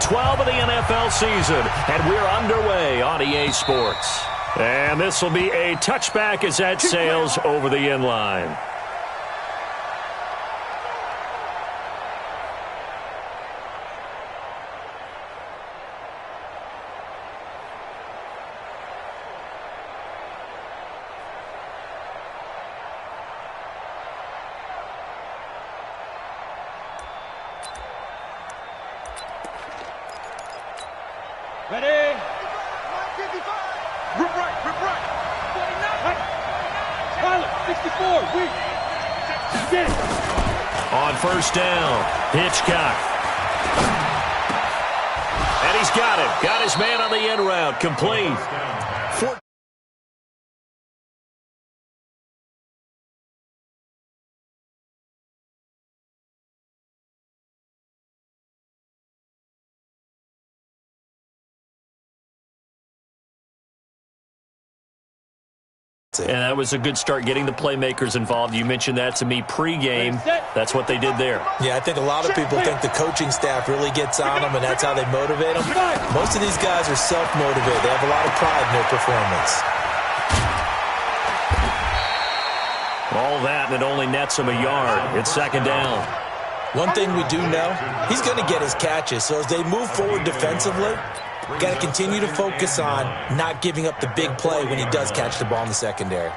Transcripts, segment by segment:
12 of the NFL season, and we're underway on EA Sports. And this will be a touchback as that sails over the end line. Ready? 55. Rip right. 49. Pilot, 64. Weak. Get it. On first down, Hitchcock. And he's got him. Got his man on the end route. Complete. And that was a good start getting the playmakers involved. You mentioned that to me pregame. That's what they did there. Yeah, I think a lot of people think the coaching staff really gets on them, and that's how they motivate them. Most of these guys are self-motivated. They have a lot of pride in their performance. All that, and it only nets him a yard. It's second down. One thing we do know, he's going to get his catches. So as they move forward defensively, got to continue to focus on not giving up the big play when he does catch the ball in the secondary.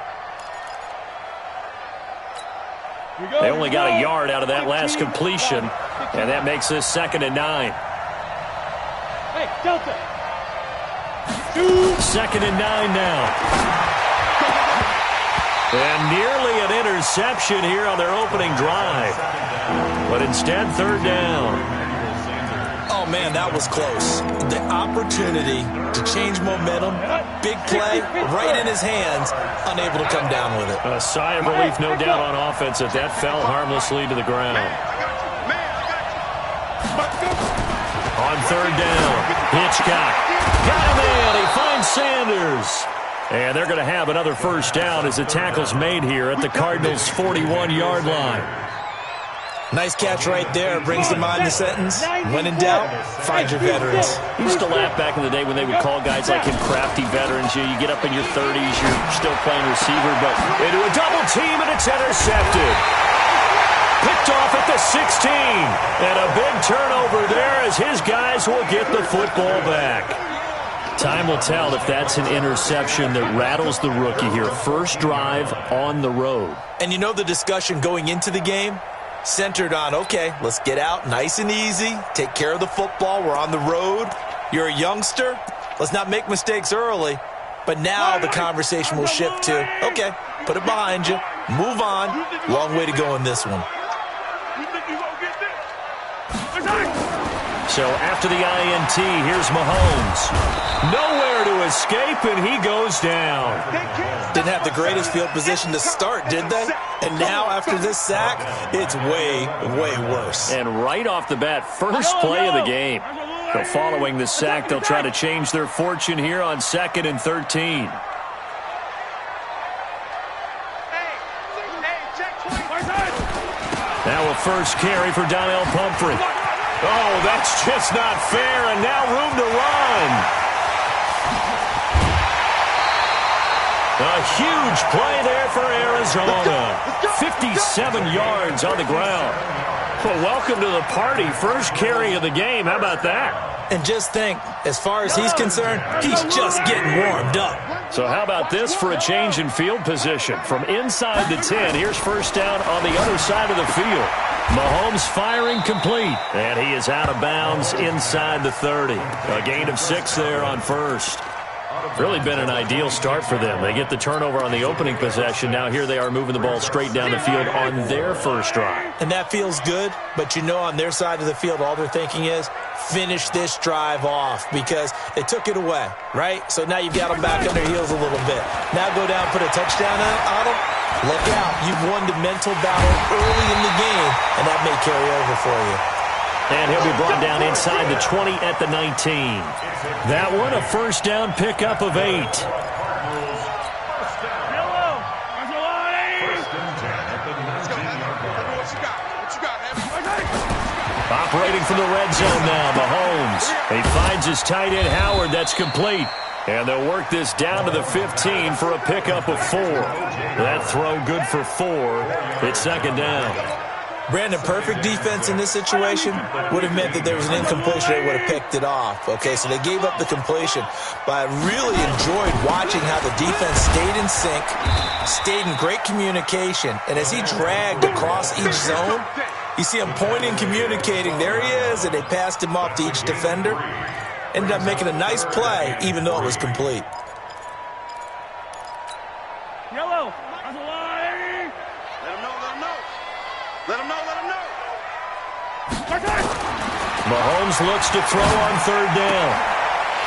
They only got a yard out of that last completion, and that makes this 2nd and 9. Hey, Delta. 2nd and 9 now. And nearly an interception here on their opening drive. But instead, 3rd down. Oh, man, that was close. The opportunity to change momentum, big play, right in his hands, unable to come down with it. A sigh of relief, no doubt, on offense that fell harmlessly to the ground. On 3rd down, Hitchcock. Got him in. He finds Sanders. And they're going to have another first down as the tackle's made here at the Cardinals' 41-yard line. Nice catch right there. Brings to mind the sentence, when in doubt, find your veterans. Used to laugh back in the day when they would call guys like him crafty veterans. You get up in your 30s, you're still playing receiver, but into a double team, and it's intercepted. Picked off at the 16. And a big turnover there as his guys will get the football back. Time will tell if that's an interception that rattles the rookie here. First drive on the road. And you know the discussion going into the game? Centered on, okay, let's get out nice and easy, take care of the football, we're on the road, you're a youngster, let's not make mistakes early. But now the conversation will shift to, okay, put it behind you, move on, long way to go in this one. So after the INT, here's Mahomes. Nowhere to escape, and he goes down. Didn't have the greatest field position to start, did they? And now after this sack, it's way, way worse. And right off the bat, first play of the game. So following the sack, they'll try to change their fortune here on 2nd and 13. Now a first carry for Donnell Pumphrey. Oh, that's just not fair, and now room to run. A huge play there for Arizona. 57 yards on the ground. Well, welcome to the party. First carry of the game. How about that? And just think, as far as he's concerned, he's just getting warmed up. So how about this for a change in field position? From inside the 10, here's first down on the other side of the field. Mahomes firing complete. And he is out of bounds inside the 30. A gain of 6 there on first. Really been an ideal start for them. They get the turnover on the opening possession. Now here they are moving the ball straight down the field on their first drive. And that feels good, but you know on their side of the field all they're thinking is finish this drive off because they took it away, right? So now you've got them back on their heels a little bit. Now go down, put a touchdown on them. Look out. You've won the mental battle early in the game, and that may carry over for you. And he'll be brought down inside the 20 at the 19. That one, a first down pickup of 8. operating from the red zone now. Mahomes. He finds his tight end, Howard. That's complete. And they'll work this down to the 15 for a pickup of 4. That throw good for 4. It's second down. Brandon, perfect defense in this situation would have meant that there was an incompletion. They would have picked it off. Okay, so they gave up the completion. But I really enjoyed watching how the defense stayed in sync, stayed in great communication. And as he dragged across each zone, you see him pointing, communicating. There he is, and they passed him off to each defender. Ended up making a nice play, even though it was complete. Yellow, on the line. Let him know, let him know. Let him know, let him know. Mahomes looks to throw on third down.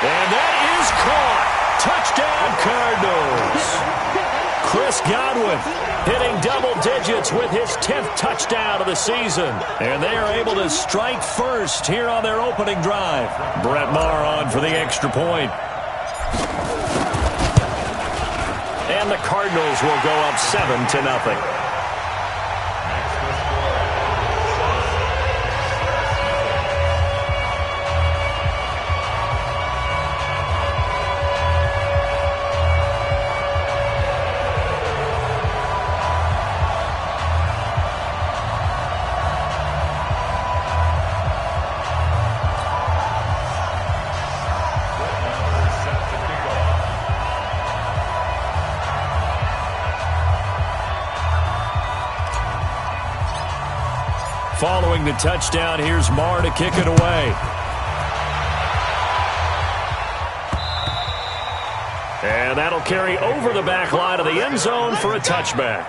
And that is caught. Touchdown, Cardinals. Chris Godwin hitting double digits with his 10th touchdown of the season. And they are able to strike first here on their opening drive. Brett Maher on for the extra point. And the Cardinals will go up 7-0. Following the touchdown, here's Maher to kick it away. And that'll carry over the back line of the end zone for a touchback.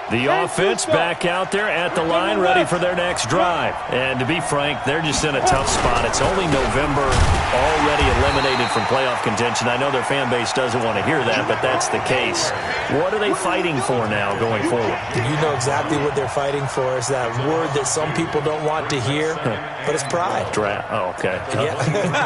The offense back out there at the line, ready for their next drive. And to be frank, they're just in a tough spot. It's only November, already eliminated from playoff contention. I know their fan base doesn't want to hear that, but that's the case. What are they fighting for now going forward? You know exactly what they're fighting for. Is that word that some people don't want to hear, but it's pride. Draft. Oh, okay. Yeah.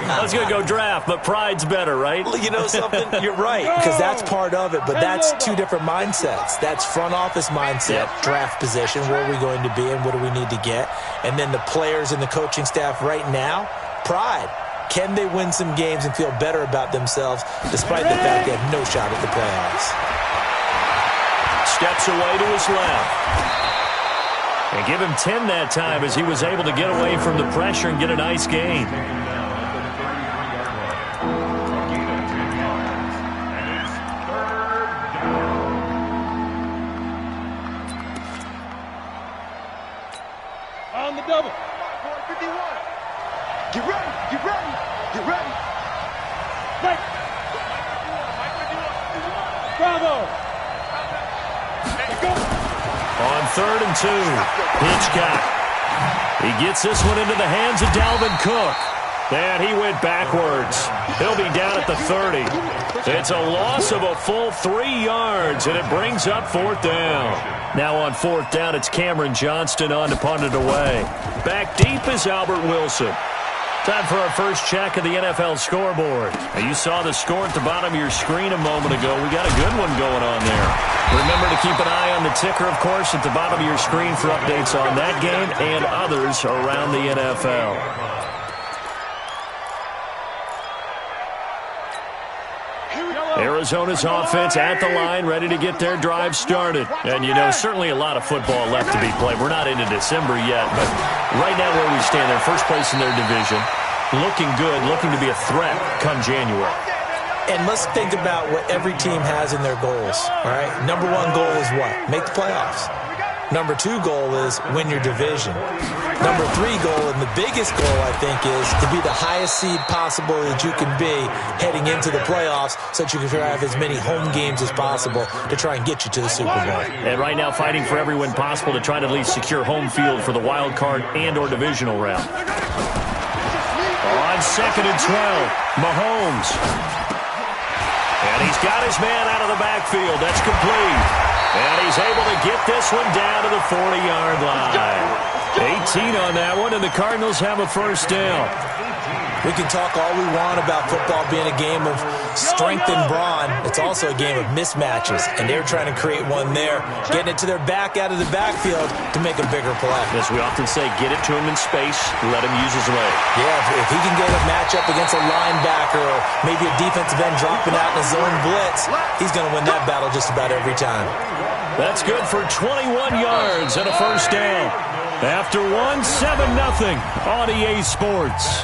I was going to go draft, but pride's better, right? You know something? You're right, because that's part of it, but that's two different mindsets. That's front office mindset, draft position, where are we going to be and what do we need to get? And then the players and the coaching staff right now, pride. Can they win some games and feel better about themselves despite the fact they have no shot at the playoffs? Steps away to his left. And give him 10 that time as he was able to get away from the pressure and get a nice gain. On the double. 51. Get ready, get ready, get ready. Mike. Bravo. Go. On 3rd and 2, Hitchcock. He gets this one into the hands of Dalvin Cook. And he went backwards. He'll be down at the 30. It's a loss of a full 3 yards, and it brings up 4th down. Now on 4th down, it's Cameron Johnston on to punt it away. Back deep is Albert Wilson. Time for our first check of the NFL scoreboard. Now, you saw the score at the bottom of your screen a moment ago. We got a good one going on there. Remember to keep an eye on the ticker, of course, at the bottom of your screen for updates on that game and others around the NFL. Arizona's offense at the line, ready to get their drive started. And, you know, certainly a lot of football left to be played. We're not into December yet, but right now where we stand, they're first place in their division, looking good, looking to be a threat come January. And let's think about what every team has in their goals, all right? Number 1 goal is what? Make the playoffs. Number 2 goal is win your division. Number 3 goal, and the biggest goal, I think, is to be the highest seed possible that you can be heading into the playoffs so that you can have as many home games as possible to try and get you to the Super Bowl. And right now fighting for every win possible to try to at least secure home field for the wild card and or divisional round. On 2nd and 12, Mahomes. And he's got his man out of the backfield. That's complete. And he's able to get this one down to the 40-yard line. 18 on that one, and the Cardinals have a first down. We can talk all we want about football being a game of strength and brawn. It's also a game of mismatches, and they're trying to create one there, getting it to their back out of the backfield to make a bigger play. As we often say, get it to him in space, let him use his leg. Yeah, if he can get a matchup against a linebacker or maybe a defensive end dropping out in a zone blitz, he's going to win that battle just about every time. That's good for 21 yards and a first down. After 7-0 on EA Sports.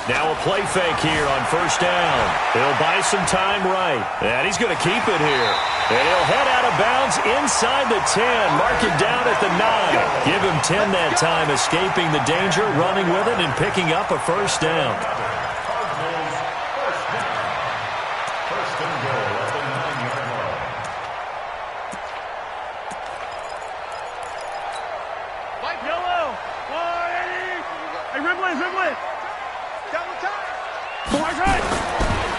Now a play fake here on first down. He'll buy some time right. And he's going to keep it here. And he'll head out of bounds inside the 10. Mark it down at the 9. Give him 10 that time, escaping the danger, running with it, and picking up a first down.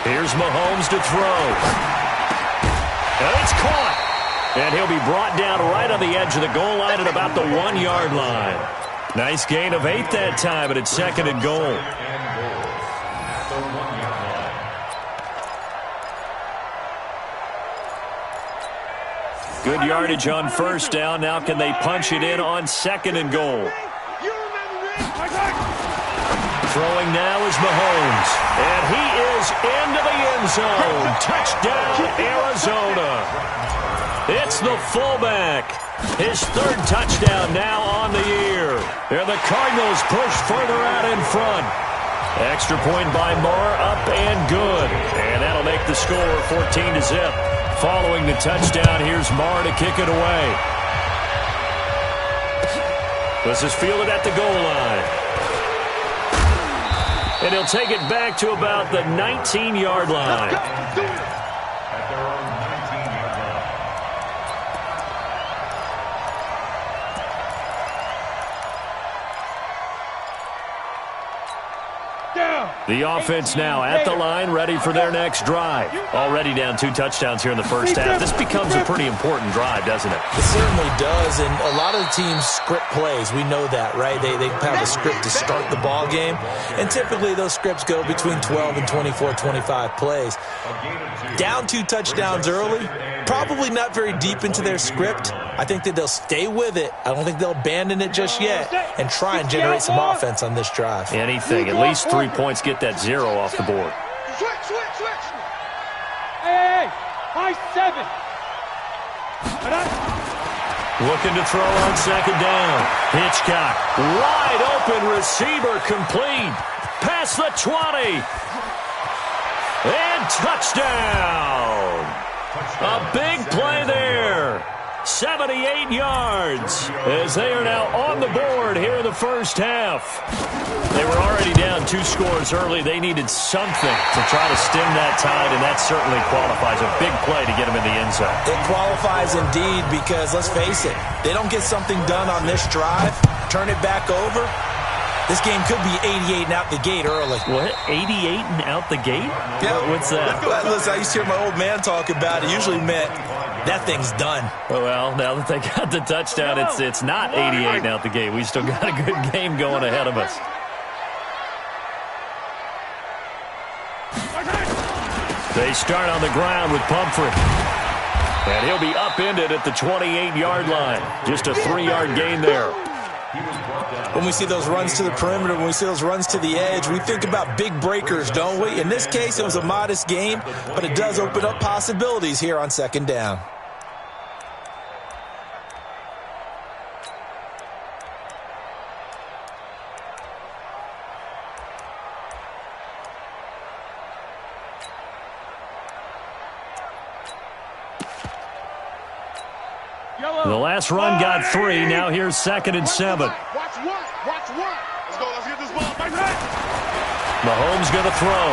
Here's Mahomes to throw. And it's caught. And he'll be brought down right on the edge of the goal line at about the 1-yard line. Nice gain of 8 that time, and it's second and goal. Good yardage on first down. Now can they punch it in on second and goal? Throwing now is Mahomes. And he is into the end zone. Touchdown, Arizona. It's the fullback. His third touchdown now on the year. And the Cardinals push further out in front. Extra point by Marr, up and good. And that'll make the score 14-0. Following the touchdown, here's Marr to kick it away. This is fielded at the goal line. And he'll take it back to about the 19-yard line. The offense now at the line, ready for their next drive. Already down 2 touchdowns here in the first half. This becomes a pretty important drive, doesn't it? It certainly does, and a lot of the teams script plays. We know that, right? They have a script to start the ball game, and typically those scripts go between 12 and 24, 25 plays. Down 2 touchdowns early, probably not very deep into their script. I think that they'll stay with it. I don't think they'll abandon it just yet and try and generate some offense on this drive. Anything, at least 3 points, get that 0 off the board. Switch. Hey, high 7. Looking to throw on second down. Hitchcock, wide open receiver, complete. Past the 20. And touchdown. A big play there. 78 yards as they are now on the board here in the first half. They were already down 2 scores early. They needed something to try to stem that tide, and that certainly qualifies. A big play to get them in the end zone. It qualifies indeed because, let's face it, they don't get something done on this drive, turn it back over, this game could be 88 and out the gate early. What? 88 and out the gate? Yeah. What's that? Listen, I used to hear my old man talk about it. Usually meant that thing's done. Well, now that they got the touchdown, it's not 88 and out the gate. We still got a good game going ahead of us. They start on the ground with Pumphrey. And he'll be upended at the 28-yard line. Just a 3-yard gain there. When we see those runs to the perimeter, when we see those runs to the edge, we think about big breakers, don't we? In this case, it was a modest gain, but it does open up possibilities here on second down. The last run got 3. Now here's 2nd and 7. Watch one. Let's get this ball. Mahomes going to throw.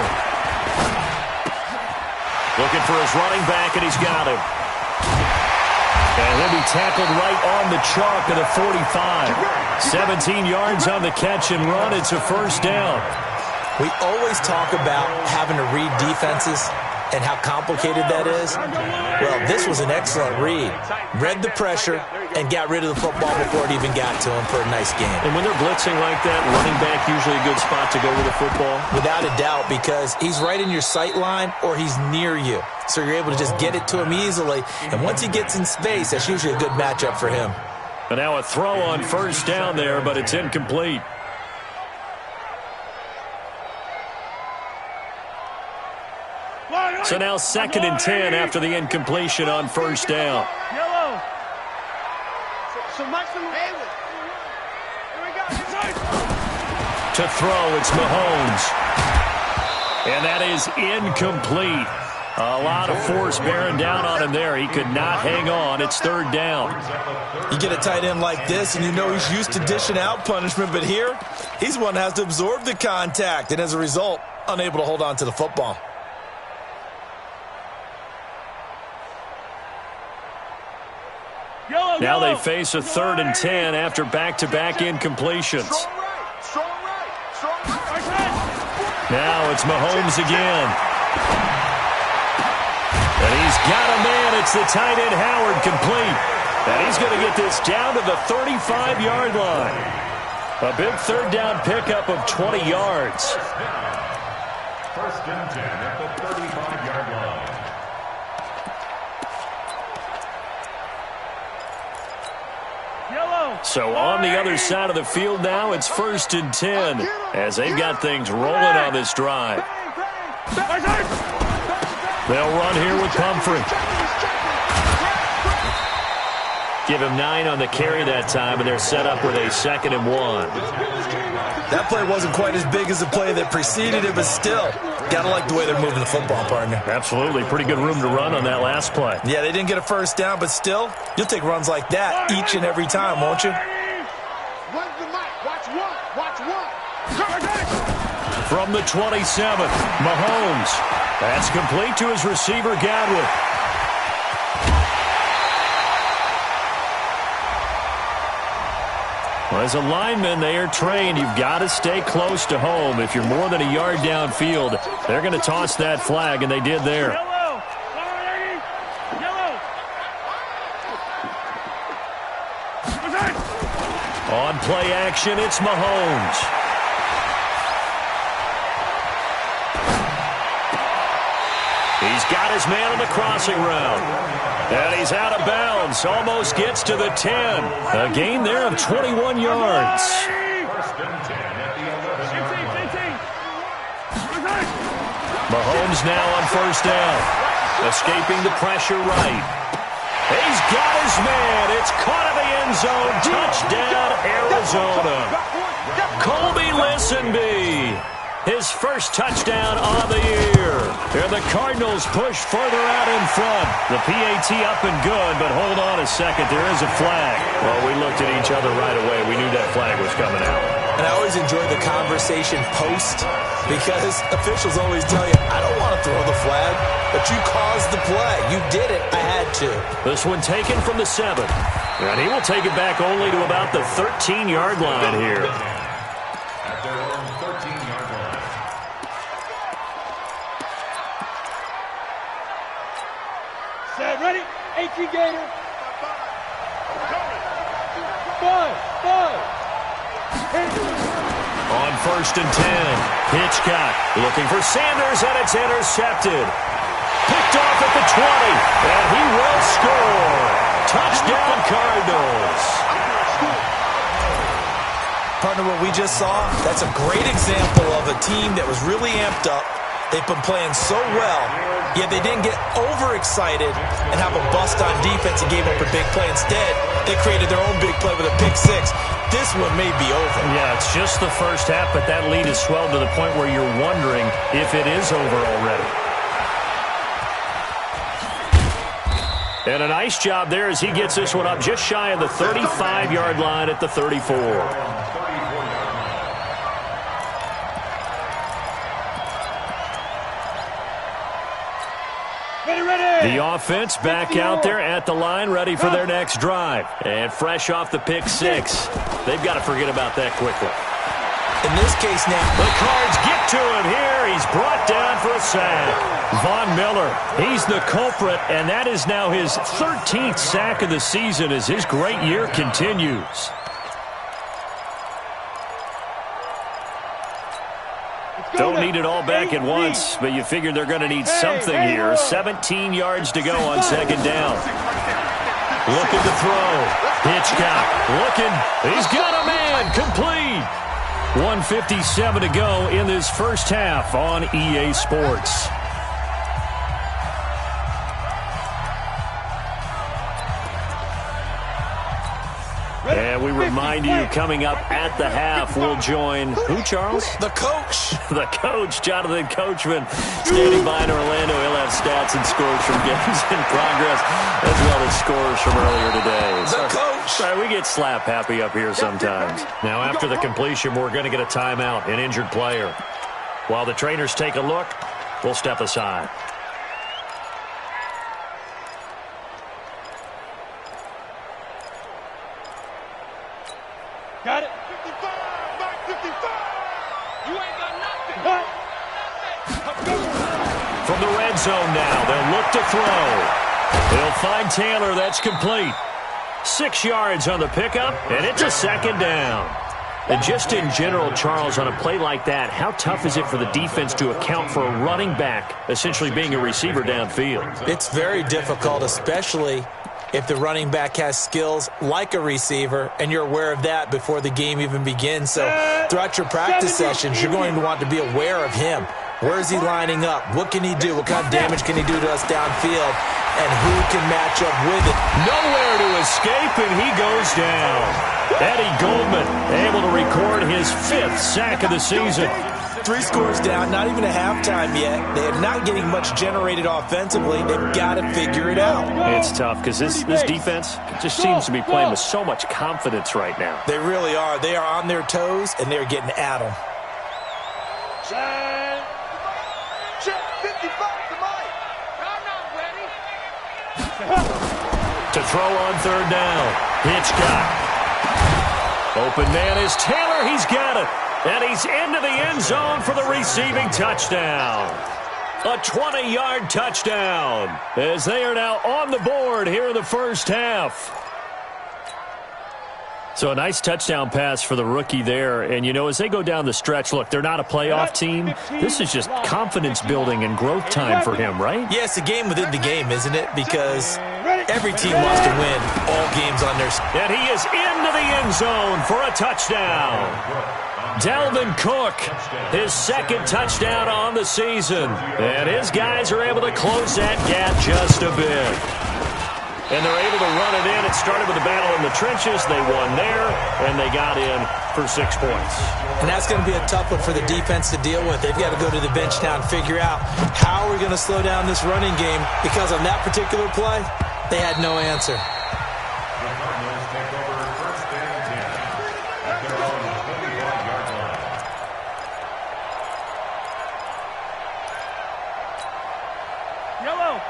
Looking for his running back, and he's got him. And he'll be tackled right on the chalk of the 45. 17 yards on the catch and run. It's a first down. We always talk about having to read defenses and how complicated that is. Well, this was an excellent read. Read the pressure and got rid of the football before it even got to him for a nice game. And when they're blitzing like that, running back usually a good spot to go with the football? Without a doubt, because he's right in your sight line or he's near you. So you're able to just get it to him easily. And once he gets in space, that's usually a good matchup for him. And now a throw on first down there, but it's incomplete. So now 2nd and 10 after the incompletion on first down. Yellow. So maximum. Here we go. To throw, it's Mahomes. And that is incomplete. A lot of force bearing down on him there. He could not hang on. It's 3rd down. You get a tight end like this, and you know he's used to dishing out punishment, but here, he's one that has to absorb the contact, and as a result, unable to hold on to the football. Now they face a 3rd and 10 after back-to-back incompletions. Now it's Mahomes again. And he's got a man. It's the tight end Howard complete. And he's going to get this down to the 35-yard line. A big 3rd down pickup of 20 yards. 1st and 10 at the 35-yard line. So on the other side of the field now, it's 1st and 10 as they've got things rolling on this drive. They'll run here with Pumphrey. Give him 9 on the carry that time, and they're set up with a 2nd and 1. That play wasn't quite as big as the play that preceded it, but still, gotta like the way they're moving the football, partner. Absolutely. Pretty good room to run on that last play. Yeah, they didn't get a first down, but still, you'll take runs like that each and every time, won't you? Where's the mic? Watch one. Watch one. From the 27th, Mahomes. That's complete to his receiver, Godwin. Well, as a lineman, they are trained. You've got to stay close to home. If you're more than a yard downfield, they're going to toss that flag, and they did there. Yellow. On play action, it's Mahomes. He's got his man on the crossing route. And he's out of bounds. Almost gets to the 10. A gain there of 21 yards. 1st and 10 at the 11. Mahomes now on first down. Escaping the pressure right. He's got his man. It's caught in the end zone. Touchdown, Arizona. Colby Listenby. His first touchdown of the year. And the Cardinals push further out in front. The PAT up and good, but hold on a second. There is a flag. Well, we looked at each other right away. We knew that flag was coming out. And I always enjoy the conversation post because officials always tell you, I don't want to throw the flag, but you caused the play. You did it. I had to. This one taken from the 7. And he will take it back only to about the 13-yard line here. At their own 13-yard line. Set, ready? 18 Gator. 5. On 1st and 10, Hitchcock looking for Sanders, and it's intercepted. Picked off at the 20, and he will score. Touchdown, Cardinals. Partner, what we just saw, that's a great example of a team that was really amped up. They've been playing so well, yet they didn't get overexcited and have a bust on defense and gave up a big play. Instead, they created their own big play with a pick 6. This one may be over. Yeah, it's just the first half, but that lead has swelled to the point where you're wondering if it is over already. And a nice job there as he gets this one up just shy of the 35-yard line at the 34. Ready. The offense back out there at the line, ready for their next drive. And fresh off the pick six. They've got to forget about that quickly. In this case now, the Cards get to him here. He's brought down for a sack. Von Miller, he's the culprit, and that is now his 13th sack of the season as his great year continues. Don't need it all back at once, but you figure they're going to need something here. 17 yards to go on second down. Looking to throw. Hitchcock looking. He's got a man. Complete. 1:57 to go in this first half on EA Sports. And we remind you, coming up at the half, we'll join who, Charles? The coach. The coach, Jonathan Coachman, standing by in Orlando. He'll have stats and scores from games in progress, as well as scores from earlier today. The coach. Sorry, we get slap happy up here sometimes. Now, after the completion, we're going to get a timeout, an injured player. While the trainers take a look, we'll step aside. Got it. 55, Mike, 55. You ain't got nothing. From the red zone now, they'll look to throw. They'll find Taylor. That's complete. 6 yards on the pickup, and it's a second down. And just in general, Charles, on a play like that, how tough is it for the defense to account for a running back essentially being a receiver downfield? It's very difficult, especially if the running back has skills like a receiver, and you're aware of that before the game even begins. So throughout your practice sessions, you're going to want to be aware of him. Where is he lining up? What can he do? What kind of damage can he do to us downfield? And who can match up with it? Nowhere to escape, and he goes down. Eddie Goldman able to record his 5th sack of the season. 3 scores down, not even a halftime yet. They're not getting much generated offensively. They've got to figure it out. It's tough because this defense just seems to be playing with so much confidence right now. They really are. They are on their toes, and they're getting at them. Check 55 to Mike. I'm not ready. To throw on third down. Hitchcock. Open man is Taylor. He's got it. And he's into the end zone for the receiving touchdown. A 20-yard touchdown as they are now on the board here in the first half. So a nice touchdown pass for the rookie there. And, you know, as they go down the stretch, look, they're not a playoff team. This is just confidence building and growth time for him, right? Yeah, it's a game within the game, isn't it? Because every team wants to win all games on their... And he is into the end zone for a touchdown. Dalvin Cook, his 2nd touchdown on the season. And his guys are able to close that gap just a bit. And they're able to run it in. It started with a battle in the trenches. They won there, and they got in for 6 points. And that's going to be a tough one for the defense to deal with. They've got to go to the bench now and figure out how are we going to slow down this running game, because on that particular play, they had no answer.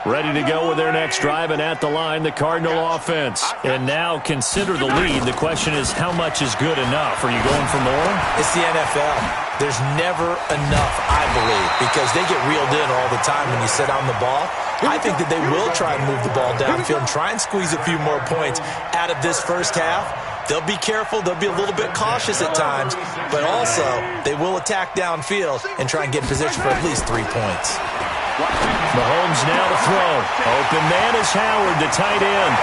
Ready to go with their next drive, and at the line, the Cardinal offense. And now consider the lead. The question is, how much is good enough? Are you going for more? It's the NFL. There's never enough, I believe, because they get reeled in all the time when you sit on the ball. I think that they will try and move the ball downfield and try and squeeze a few more points out of this first half. They'll be careful. They'll be a little bit cautious at times, but also they will attack downfield and try and get in position for at least 3 points. Mahomes now to throw. Open man is Howard, the tight end.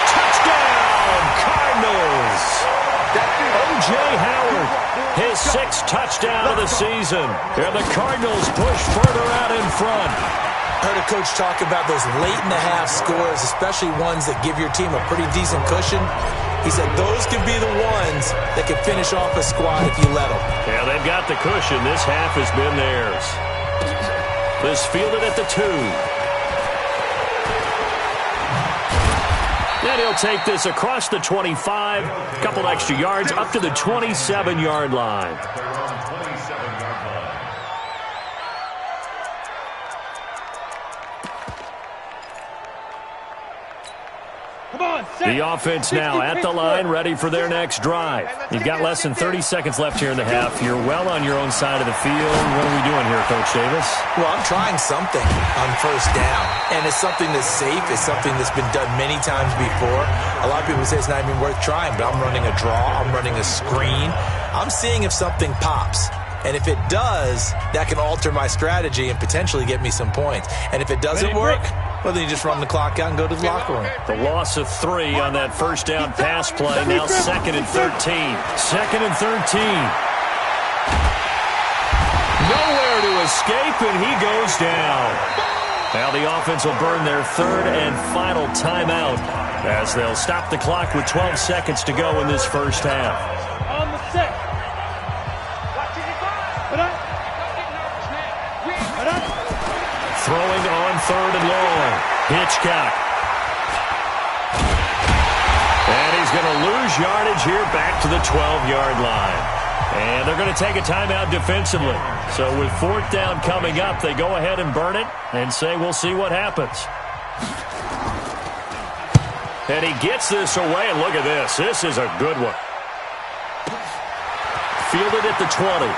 Touchdown, Cardinals. O.J. Howard, his 6th touchdown of the season. And the Cardinals push further out in front. I heard a coach talk about those late-in-the-half scores, especially ones that give your team a pretty decent cushion. He said those could be the ones that could finish off a squad if you let them. Yeah, they've got the cushion. This half has been theirs. This fielded at the 2. And he'll take this across the 25. A couple extra yards up to the 27-yard line. The offense now at the line, ready for their next drive. You've got less than 30 seconds left here in the half. You're well on your own side of the field. What are we doing here, Coach Davis? Well, I'm trying something on first down, and it's something that's safe. It's something that's been done many times before. A lot of people say it's not even worth trying, but I'm running a draw. I'm running a screen. I'm seeing if something pops. And if it does, that can alter my strategy and potentially get me some points. And if it doesn't work, well, then you just run the clock out and go to the locker room. The loss of 3 on that first down pass play. Now 2nd and 13. 2nd and 13. Nowhere to escape, and he goes down. Now the offense will burn their 3rd and final timeout as they'll stop the clock with 12 seconds to go in this first half. On the set. Throwing on 3rd and long. Hitchcock. And he's going to lose yardage here back to the 12-yard line. And they're going to take a timeout defensively. So with 4th down coming up, they go ahead and burn it and say we'll see what happens. And he gets this away, and look at this. This is a good one. Fielded at the 20.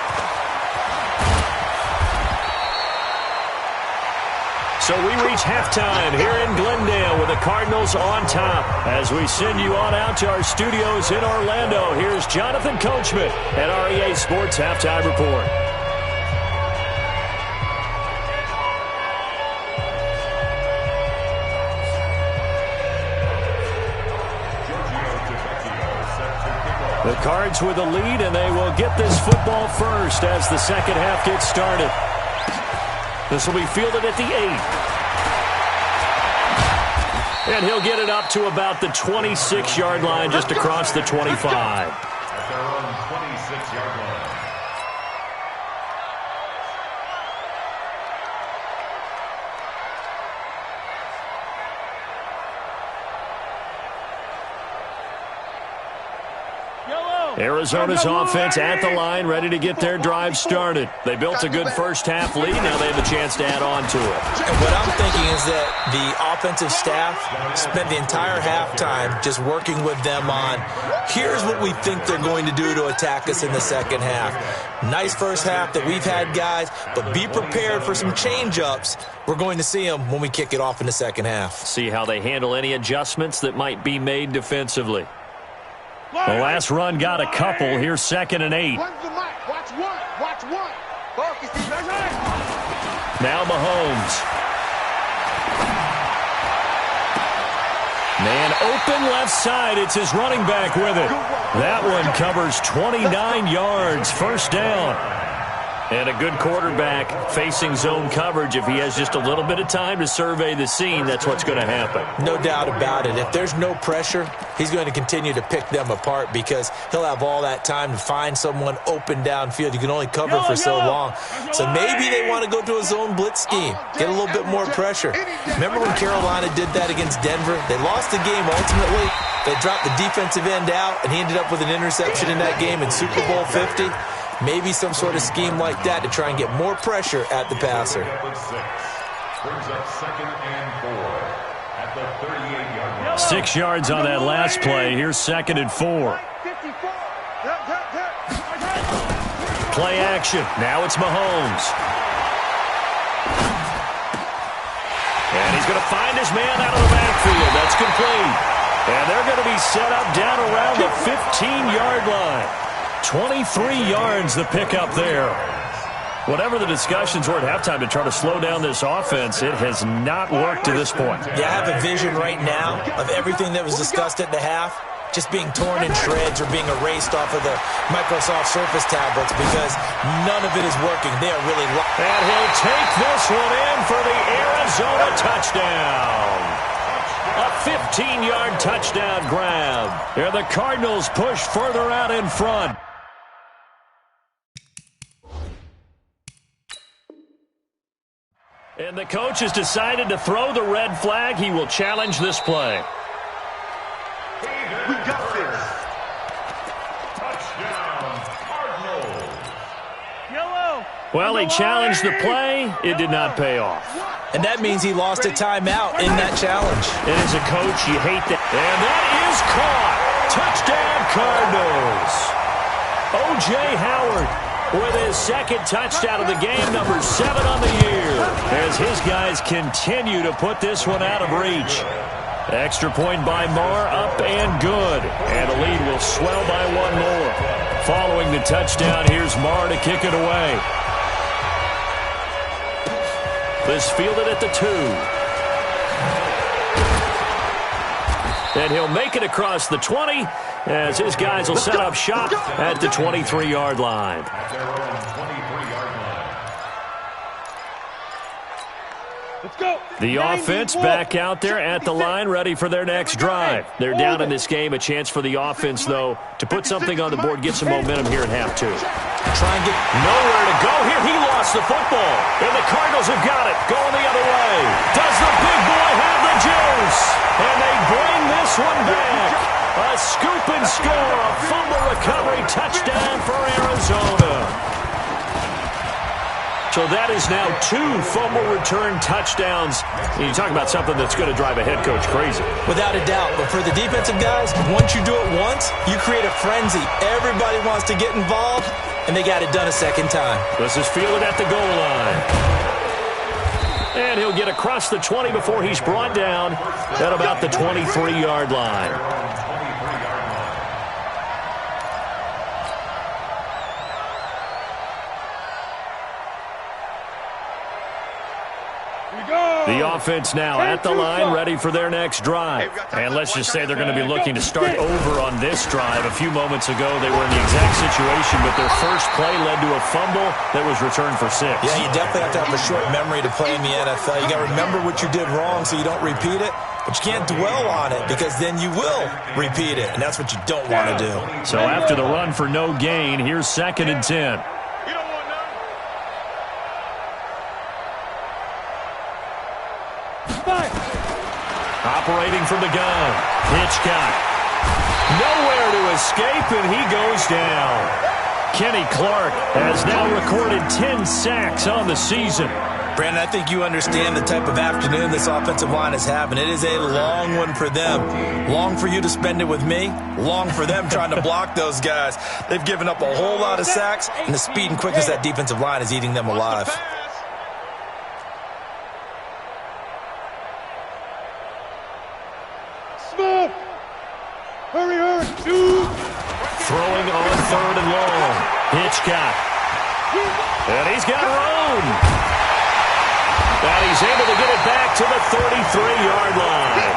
So we reach halftime here in Glendale with the Cardinals on top. As we send you on out to our studios in Orlando, here's Jonathan Coachman at REA Sports Halftime Report. The Cards with the lead, and they will get this football first as the second half gets started. This will be fielded at the 8. And he'll get it up to about the 26-yard line, just across the 25. At their own 26-yard line. Arizona's offense at the line, ready to get their drive started. They built a good first half lead. Now they have a chance to add on to it. And what I'm thinking is that the offensive staff spent the entire halftime just working with them on, here's what we think they're going to do to attack us in the second half. Nice first half that we've had, guys, but be prepared for some change-ups. We're going to see them when we kick it off in the second half. See how they handle any adjustments that might be made defensively. The last run got a couple. Here's 2nd and 8. Watch one. Focus. Now Mahomes. Man open left side. It's his running back with it. That one covers 29 yards. First down. And a good quarterback facing zone coverage. If he has just a little bit of time to survey the scene, that's what's going to happen. No doubt about it. If there's no pressure, he's going to continue to pick them apart because he'll have all that time to find someone open downfield. You can only cover for so long. So maybe they want to go to a zone blitz scheme, get a little bit more pressure. Remember when Carolina did that against Denver? They lost the game ultimately. They dropped the defensive end out, and he ended up with an interception in that game in Super Bowl 50. Maybe some sort of scheme like that to try and get more pressure at the passer. Brings up 2nd and 4 at the 38-yard line. 6 yards on that last play. Here's 2nd and 4. Play action. Now it's Mahomes. And he's going to find his man out of the backfield. That's complete. And they're going to be set up down around the 15-yard line. 23 yards the pickup there. Whatever the discussions were at halftime to try to slow down this offense, it has not worked to this point. Yeah, I have a vision right now of everything that was discussed at the half just being torn in shreds or being erased off of the Microsoft Surface tablets because none of it is working. They are really locked. And he'll take this one in for the Arizona touchdown. A 15-yard touchdown grab. Here the Cardinals push further out in front. And the coach has decided to throw the red flag. He will challenge this play. We got this. Touchdown, Cardinals. Yellow. Well, he challenged the play. It did not pay off. And that means he lost a timeout in that challenge. And as a coach, you hate that. And that is caught. Touchdown, Cardinals. O.J. Howard with his second touchdown of the game, number 7 on the year, as his guys continue to put this one out of reach. Extra point by Marr, up and good. And the lead will swell by 1 more. Following the touchdown, here's Marr to kick it away. This fielded at the 2. And he'll make it across the 20 as his guys will set up shop at the 23-yard line. Let's go. The offense back out there at the line, ready for their next drive. They're down in this game. A chance for the offense, though, to put something on the board, get some momentum here at half 2. Try and get nowhere to go here. He lost the football. And the Cardinals have got it. Going the other way. Does the big boy have the juice? And they bring this one back. A scoop and score. A fumble recovery touchdown for Arizona. So that is now 2 fumble return touchdowns. And you talk about something that's going to drive a head coach crazy. Without a doubt. But for the defensive guys, once you do it once, you create a frenzy. Everybody wants to get involved, and they got it done a second time. This is fielded at the goal line. And he'll get across the 20 before he's brought down at about the 23-yard line. The offense now at the line, ready for their next drive. And let's just say they're going to be looking to start over on this drive. A few moments ago, they were in the exact situation, but their first play led to a fumble that was returned for 6. Yeah, you definitely have to have a short memory to play in the NFL. You got to remember what you did wrong so you don't repeat it, but you can't dwell on it because then you will repeat it, and that's what you don't want to do. So after the run for no gain, here's 2nd and 10. Operating from the gun. Hitchcock. Nowhere to escape, and he goes down. Kenny Clark has now recorded 10 sacks on the season. Brandon, I think you understand the type of afternoon this offensive line is having. It is a long one for them. Long for you to spend it with me. Long for them trying to block those guys. They've given up a whole lot of sacks, and the speed and quickness of that defensive line is eating them alive. Throwing on 3rd and long. Hitchcock. And he's got room. And he's able to get it back to the 33-yard line.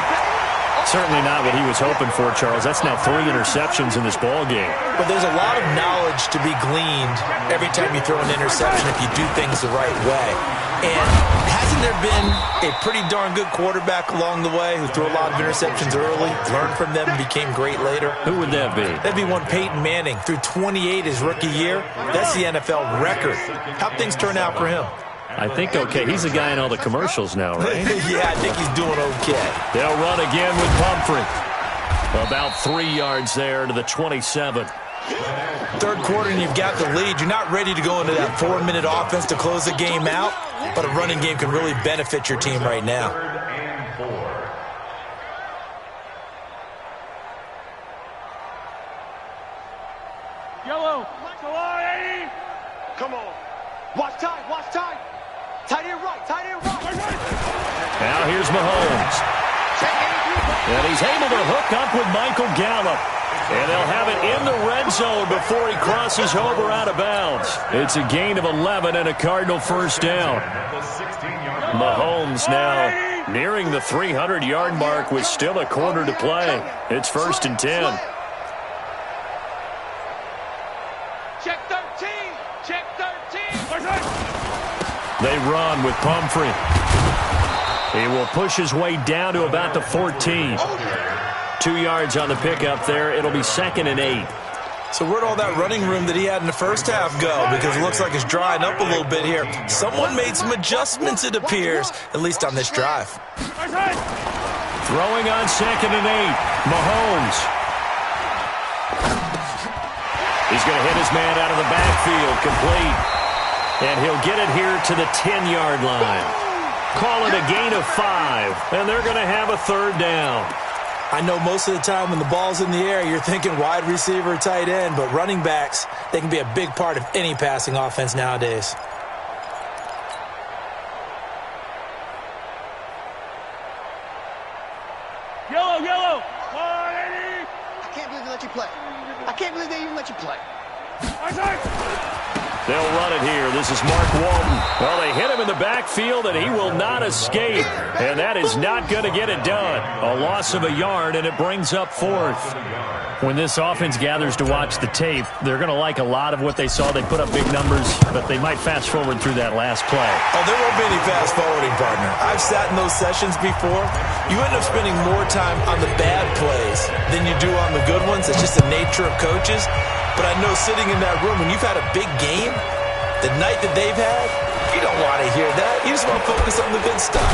Certainly not what he was hoping for, Charles. That's now 3 interceptions in this ball game. But there's a lot of knowledge to be gleaned every time you throw an interception if you do things the right way. And hasn't there been a pretty darn good quarterback along the way who threw a lot of interceptions early, learned from them, and became great later? Who would that be? That'd be one Peyton Manning. Threw 28 his rookie year. That's the NFL record. How'd things turn out for him? I think okay. He's the guy in all the commercials now, right? Yeah, I think he's doing okay. They'll run again with Pumphrey. About 3 yards there to the 27. Third quarter and you've got the lead. You're not ready to go into that 4-minute offense to close the game out, but a running game can really benefit your team right now. Yellow. Come on. Watch time. Watch time. Tight end right. Tight end right. Now here's Mahomes. And he's able to hook up with Michael Gallup. And they'll have it in the red zone before he crosses over out of bounds. It's a gain of 11 and a Cardinal first down. Mahomes now nearing the 300-yard mark with still a quarter to play. It's 1st and 10. Check 13. Check 13. They run with Pumphrey. He will push his way down to about the 14. 2 yards on the pickup there. It'll be 2nd and 8. So where'd all that running room that he had in the first half go? Because it looks like it's drying up a little bit here. Someone made some adjustments, it appears, at least on this drive. Throwing on 2nd and 8. Mahomes. He's going to hit his man out of the backfield. Complete. And he'll get it here to the 10-yard line. Call it a gain of 5, and they're going to have a third down. I know most of the time when the ball's in the air, you're thinking wide receiver, tight end, but running backs, they can be a big part of any passing offense nowadays. Yellow, yellow. 180. I can't believe they let you play. I can't believe they even let you play. They'll run it here. This is Mark Walton. Well, they hit him in the backfield, and he will not escape. And that is not going to get it done. A loss of a yard, and it brings up 4th. When this offense gathers to watch the tape, they're going to like a lot of what they saw. They put up big numbers, but they might fast forward through that last play. Oh, there won't be any fast forwarding, partner. I've sat in those sessions before. You end up spending more time on the bad plays than you do on the good ones. It's just the nature of coaches. But I know sitting in that room, when you've had a big game, the night that they've had, you don't want to hear that. You just want to focus on the good stuff.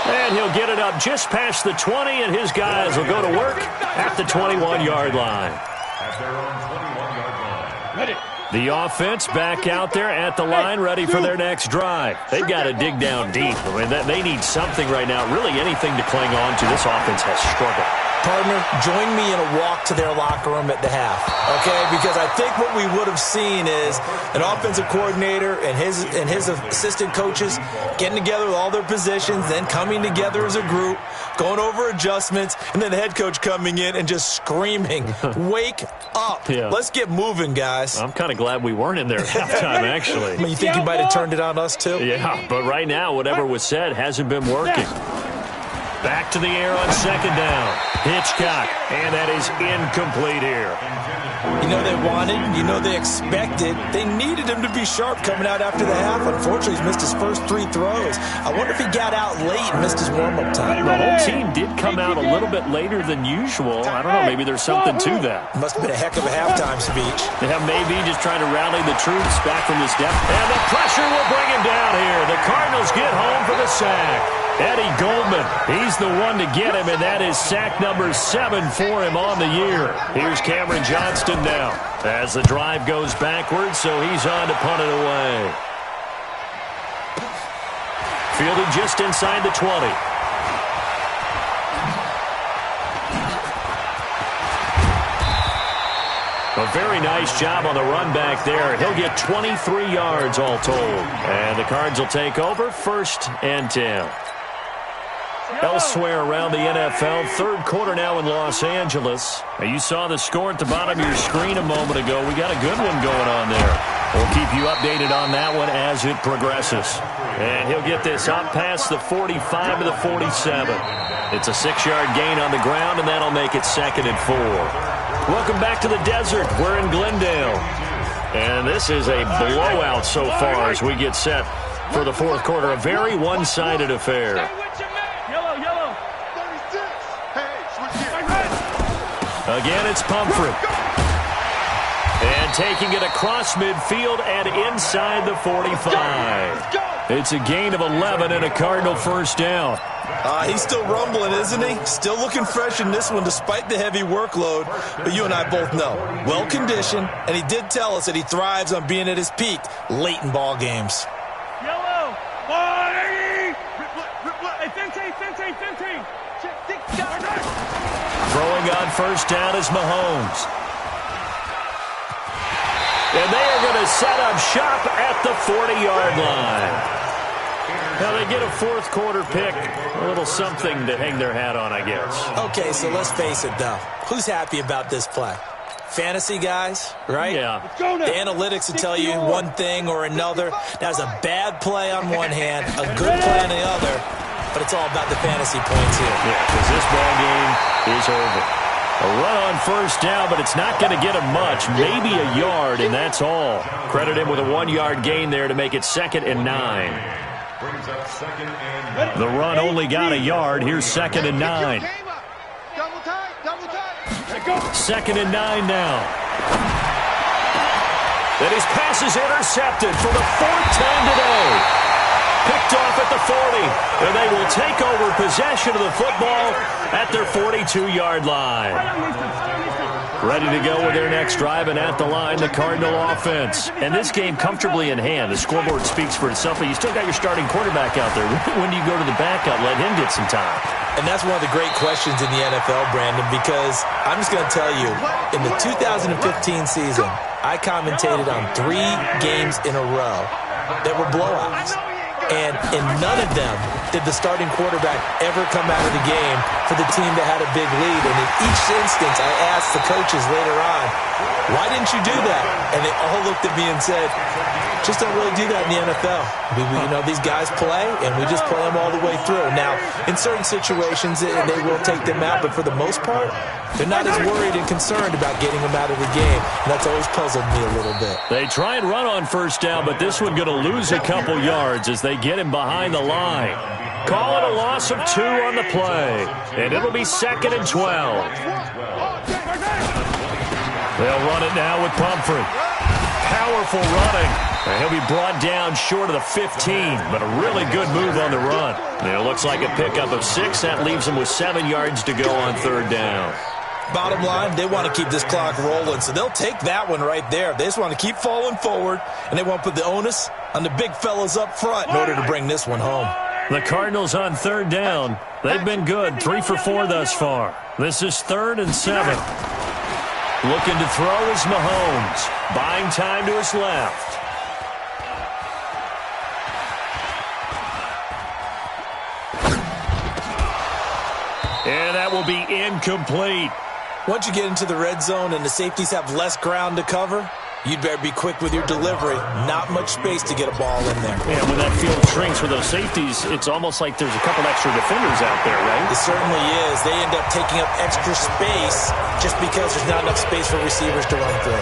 And he'll get it up just past the 20, and his guys will go to work at the 21-yard line. At their own 21-yard line. Ready. The offense back out there at the line, ready for their next drive. They've got to dig down deep. I mean, they need something right now, really anything to cling on to. This offense has struggled. Partner, join me in a walk to their locker room at the half, okay? Because I think what we would have seen is an offensive coordinator and his assistant coaches getting together with all their positions, then coming together as a group, going over adjustments, and then the head coach coming in and just screaming, wake up. Yeah. Let's get moving, guys. I'm kind of glad we weren't in there at halftime, actually. You think you might have turned it on us, too? Yeah, but right now, whatever was said hasn't been working. Back to the air on second down. Hitchcock, and that is incomplete here. You know they wanted, you know they expected. They needed him to be sharp coming out after the half. Unfortunately, he's missed his first 3 throws. I wonder if he got out late and missed his warm-up time. The whole team did come out a little bit later than usual. I don't know, maybe there's something to that. Must have been a heck of a halftime speech. Yeah, maybe just trying to rally the troops back from this depth. And the pressure will bring him down here. The Cardinals get home for the sack. Eddie Goldman, he's the one to get him, and that is sack number 7 for him on the year. Here's Cameron Johnston now as the drive goes backwards, so he's on to punt it away. Fielded just inside the 20. A very nice job on the run back there. He'll get 23 yards all told. And the Cards will take over 1st and 10. Elsewhere around the NFL, third quarter now in Los Angeles. Now you saw the score at the bottom of your screen a moment ago. We got a good one going on there. We'll keep you updated on that one as it progresses. And he'll get this up past the 45 to the 47. It's a 6-yard gain on the ground, and that'll make it 2nd and 4. Welcome back to the desert. We're in Glendale. And this is a blowout so far as we get set for the fourth quarter. A very one-sided affair. Again, it's Pumphrey. And taking it across midfield and inside the 45. It's a gain of 11 and a Cardinal first down. He's still rumbling, isn't he? Still looking fresh in this one despite the heavy workload. But you and I both know, well-conditioned, and he did tell us that he thrives on being at his peak late in ball games. Yellow, 180. Hey, 15. Throwing on first down is Mahomes. And they are going to set up shop at the 40-yard line. Now they get a fourth quarter pick, a little something to hang their hat on, I guess. Okay, so let's face it, though. Who's happy about this play? Fantasy guys, right? Yeah. The analytics will tell you one thing or another. That's a bad play on one hand, a good play on the other, but it's all about the fantasy points here. Yeah, because this ball game is over. A run on first down, but it's not going to get him much. Maybe a yard, and that's all. Credit him with a 1-yard gain there to make it 2nd and 9. Brings up 2nd and 9. The run only got a yard. Here's 2nd and 9. Double tight. 2nd and 9 now. And his pass is intercepted for the 4th time today. Picked off at the 40, and they will take over possession of the football at their 42-yard line. Ready to go with their next drive, and at the line, the Cardinal offense. And this game comfortably in hand. The scoreboard speaks for itself, but you still got your starting quarterback out there. When do you go to the backup, let him get some time? And that's one of the great questions in the NFL, Brandon, because I'm just going to tell you, in the 2015 season, I commentated on 3 games in a row that were blowouts. And in none of them did the starting quarterback ever come out of the game for the team that had a big lead. And in each instance, I asked the coaches later on, why didn't you do that? And they all looked at me and said, just don't really do that in the NFL. These guys play, and we just play them all the way through. Now, in certain situations, they will take them out, but for the most part, they're not as worried and concerned about getting them out of the game. And that's always puzzled me a little bit. They try and run on first down, but this one going to lose a couple yards as they get him behind the line. Call it a loss of 2 on the play, and it'll be 2nd and 12. They'll run it now with Pumphrey. Powerful running. And he'll be brought down short of the 15, but a really good move on the run. And it looks like a pickup of 6. That leaves them with 7 yards to go on 3rd down. Bottom line, they want to keep this clock rolling, so they'll take that one right there. They just want to keep falling forward, and they want to put the onus on the big fellas up front in order to bring this one home. The Cardinals on 3rd down. They've been good, 3 for 4 thus far. This is 3rd and 7. Looking to throw is Mahomes. Buying time to his left. And that will be incomplete. Once you get into the red zone and the safeties have less ground to cover, you'd better be quick with your delivery. Not much space to get a ball in there. Yeah, when that field shrinks with those safeties, it's almost like there's a couple extra defenders out there, right? It certainly is. They end up taking up extra space just because there's not enough space for receivers to run through.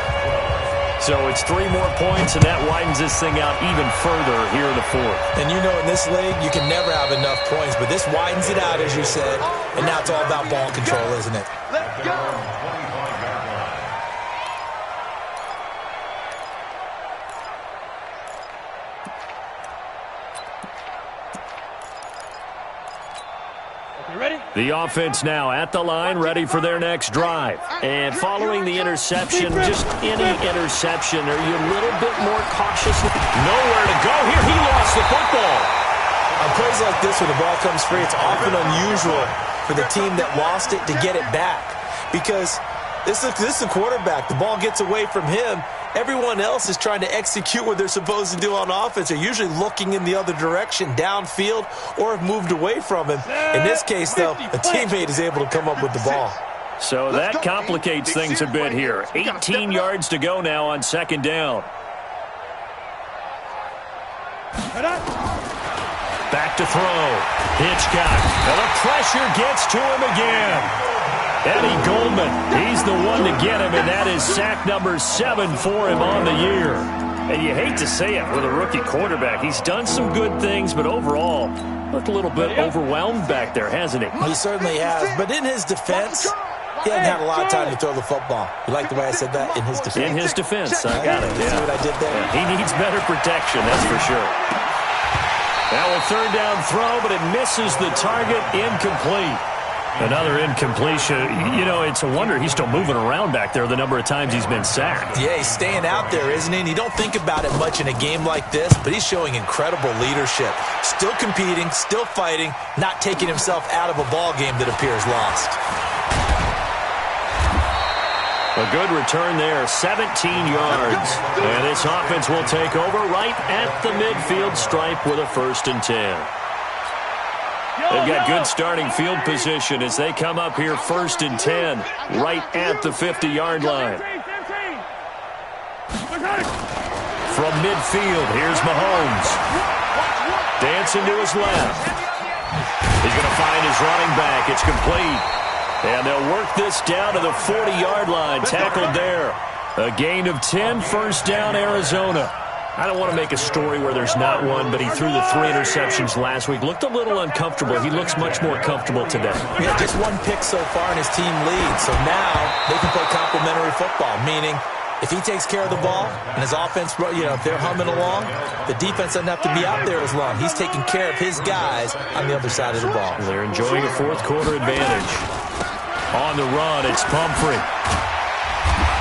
So it's 3 more points, and that widens this thing out even further here in the 4th. And you know, in this league, you can never have enough points, but this widens it out, as you said, and now it's all about ball control, isn't it? Let's go. The offense now at the line, ready for their next drive. And following the interception, just any interception, are you a little bit more cautious? Nowhere to go here. He lost the football. On plays like this where the ball comes free, it's often unusual for the team that lost it to get it back. Because this is the quarterback. The ball gets away from him. Everyone else is trying to execute what they're supposed to do on offense. They're usually looking in the other direction, downfield, or have moved away from him. In this case, though, a teammate is able to come up with the ball. So that complicates things a bit here. 18 yards to go now on 2nd down. Back to throw. Hitchcock. And the pressure gets to him again. Eddie Goldman, he's the one to get him, and that is sack number 7 for him on the year. And you hate to say it with a rookie quarterback. He's done some good things, but overall, looked a little bit overwhelmed back there, hasn't he? He certainly has, but in his defense, he hasn't had a lot of time to throw the football. You like the way I said that? In his defense. In his defense, I got it. See what I did there? Yeah, he needs better protection, that's for sure. Now a 3rd down throw, but it misses the target, incomplete. Another incompletion. You know, it's a wonder he's still moving around back there the number of times he's been sacked. Yeah, he's staying out there, isn't he? And you don't think about it much in a game like this, but he's showing incredible leadership. Still competing, still fighting, not taking himself out of a ball game that appears lost. A good return there, 17 yards. And this offense will take over right at the midfield stripe with a 1st and 10. They've got good starting field position as they come up here 1st and 10, right at the 50-yard line. From midfield, here's Mahomes. Dancing to his left. He's going to find his running back. It's complete. And they'll work this down to the 40-yard line. Tackled there. A gain of 10, 1st down, Arizona. I don't want to make a story where there's not one, but he threw the 3 interceptions last week. Looked a little uncomfortable. He looks much more comfortable today. Yeah, just 1 pick so far and his team leads. So now they can play complementary football, meaning If he takes care of the ball and his offense, if they're humming along, the defense doesn't have to be out there as long. He's taking care of his guys on the other side of the ball. They're enjoying a fourth quarter advantage. On the run, it's Pumphrey.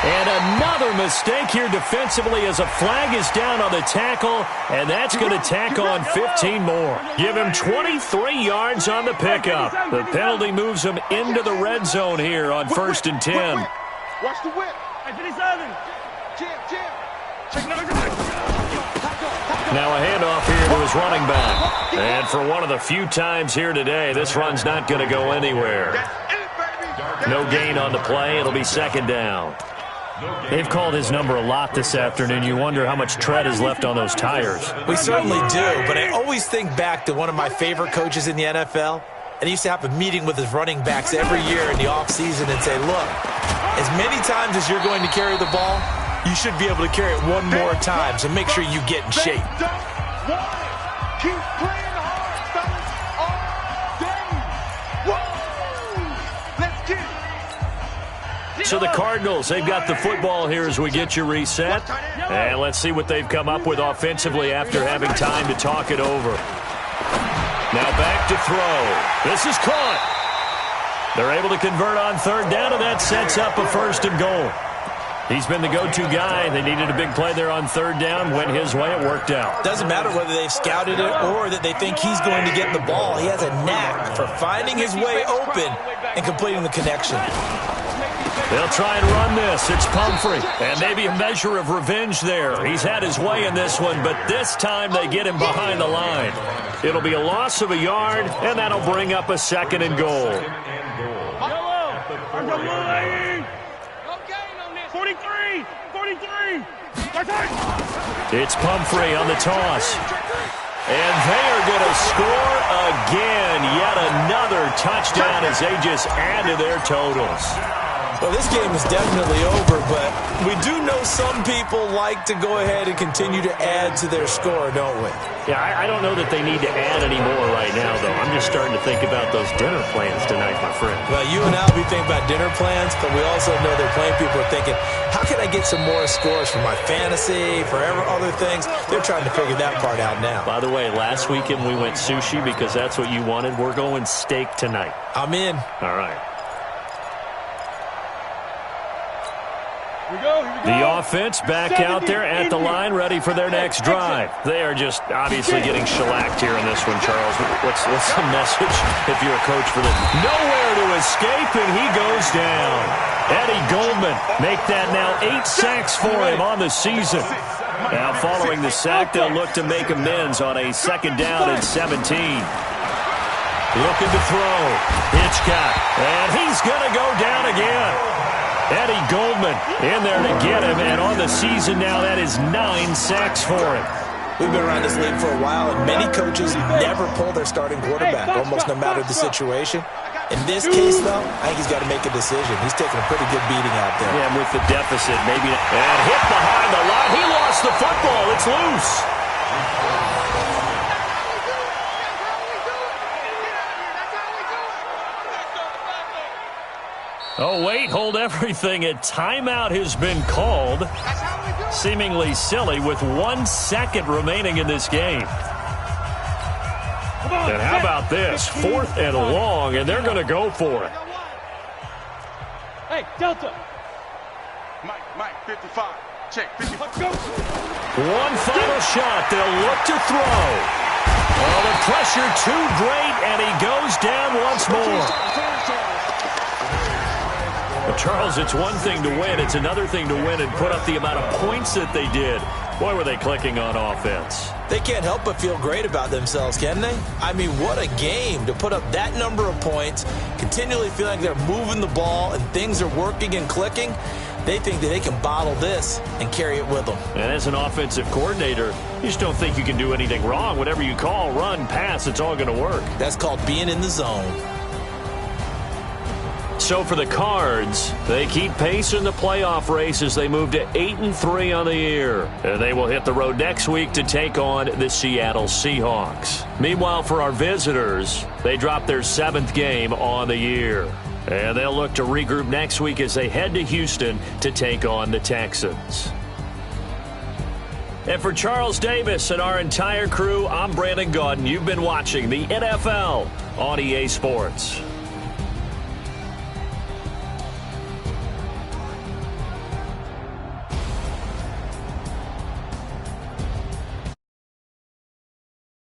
And another mistake here defensively as a flag is down on the tackle, and that's going to tack on 15 more. Give him 23 yards on the pickup. The penalty moves him into the red zone here on 1st and 10. Watch the whip. Now a handoff here to his running back. And for one of the few times here today, this run's not going to go anywhere. No gain on the play. It'll be 2nd down. They've called his number a lot this afternoon. You wonder how much tread is left on those tires. We certainly do, but I always think back to one of my favorite coaches in the NFL. And he used to have a meeting with his running backs every year in the offseason and say, look, as many times as you're going to carry the ball, you should be able to carry it one more time, so make sure you get in shape. Keep playing hard, fellas, all day. Whoa! Let's get it. So the Cardinals, they've got the football here as we get you reset. And let's see what they've come up with offensively after having time to talk it over. Now back to throw. This is caught. They're able to convert on 3rd down, and that sets up a 1st and goal. He's been the go-to guy. They needed a big play there on 3rd down. Went his way. It worked out. Doesn't matter whether they've scouted it or that they think he's going to get the ball. He has a knack for finding his way open and completing the connection. They'll try and run this. It's Pumphrey. And maybe a measure of revenge there. He's had his way in this one, but this time they get him behind the line. It'll be a loss of a yard, and that'll bring up a 2nd and goal. 43! It's Pumphrey on the toss. And they are going to score again. Yet another touchdown as they just add to their totals. Well, this game is definitely over, but we do know some people like to go ahead and continue to add to their score, don't we? Yeah, I don't know that they need to add any more right now, though. I'm just starting to think about those dinner plans tonight, my friend. Well, you and I will be thinking about dinner plans, but we also know that plenty of people are thinking, how can I get some more scores for my fantasy, for other things? They're trying to figure that part out now. By the way, last weekend we went sushi because that's what you wanted. We're going steak tonight. I'm in. All right. Here we go. The offense back out there at the line, ready for their next drive. They are just obviously getting shellacked here in this one, Charles. What's the message if you're a coach for this? Nowhere to escape, and he goes down. Eddie Goldman make that now 8 sacks for him on the season. Now following the sack, they'll look to make amends on a 2nd down and 17. Looking to throw. Hitchcock, and he's going to go down again. Eddie Goldman in there to get him, and on the season now, that is 9 sacks for him. We've been around this league for a while, and many coaches never pull their starting quarterback, almost no matter the situation. In this case, though, I think he's got to make a decision. He's taking a pretty good beating out there. Yeah, with the deficit, maybe. And hit behind the line. He lost the football. It's loose. Oh, wait, hold everything. A timeout has been called. Seemingly silly with 1 second remaining in this game. And how about this? 4th and long, and they're going to go for it. Hey, Delta. Mike, 55. Check, 55. Go. One final shot. They'll look to throw. Oh, the pressure too great, and he goes down once more. Well, Charles, it's one thing to win. It's another thing to win and put up the amount of points that they did. Boy, were they clicking on offense. They can't help but feel great about themselves, can they? I mean, what a game to put up that number of points, continually feeling like they're moving the ball and things are working and clicking. They think that they can bottle this and carry it with them. And as an offensive coordinator, you just don't think you can do anything wrong. Whatever you call, run, pass, it's all going to work. That's called being in the zone. So for the Cards, they keep pace in the playoff race as they move to 8-3 on the year. And they will hit the road next week to take on the Seattle Seahawks. Meanwhile, for our visitors, they drop their 7th game on the year. And they'll look to regroup next week as they head to Houston to take on the Texans. And for Charles Davis and our entire crew, I'm Brandon Gaudin. You've been watching the NFL on EA Sports.